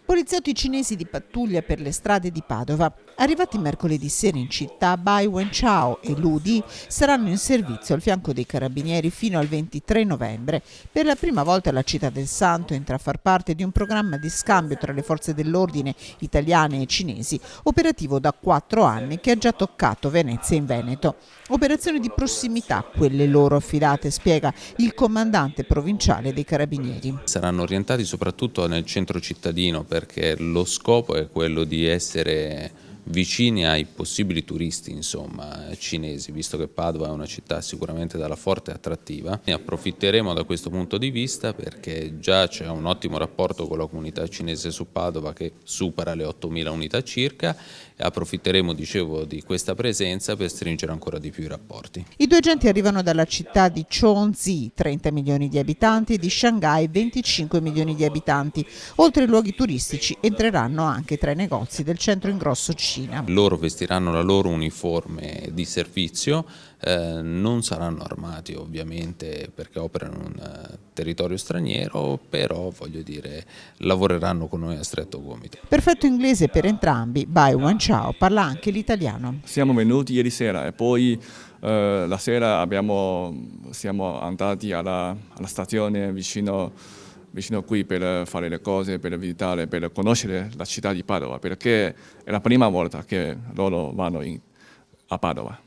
Poliziotti cinesi di pattuglia per le strade di Padova. Arrivati mercoledì sera in città, Bai Wenchao e Lu Di saranno in servizio al fianco dei carabinieri fino al 23 novembre. Per la prima volta la Città del Santo entra a far parte di un programma di scambio tra le forze dell'ordine italiane e cinesi, operativo da 4 anni che ha già toccato Venezia in Veneto. Operazioni di prossimità, quelle loro affidate, spiega il comandante provinciale dei carabinieri. Saranno orientati soprattutto nel centro cittadino perché lo scopo è quello di essere vicini ai possibili turisti, cinesi, visto che Padova è una città sicuramente dalla forte attrattiva. Ne approfitteremo da questo punto di vista perché già c'è un ottimo rapporto con la comunità cinese su Padova che supera le 8.000 unità circa e approfitteremo, dicevo, di questa presenza per stringere ancora di più i rapporti. I due agenti arrivano dalla città di Chongqing, 30 milioni di abitanti, e di Shanghai, 25 milioni di abitanti. Oltre ai luoghi turistici entreranno anche tra i negozi del centro ingrosso Cina. Loro vestiranno la loro uniforme di servizio, non saranno armati ovviamente perché operano in un territorio straniero, però lavoreranno con noi a stretto gomito. Perfetto inglese per entrambi, Bai Wenchao parla anche l'italiano. Siamo venuti ieri sera e poi la sera siamo andati alla stazione vicino qui per fare le cose, per visitare, per conoscere la città di Padova, perché è la prima volta che loro vanno a Padova.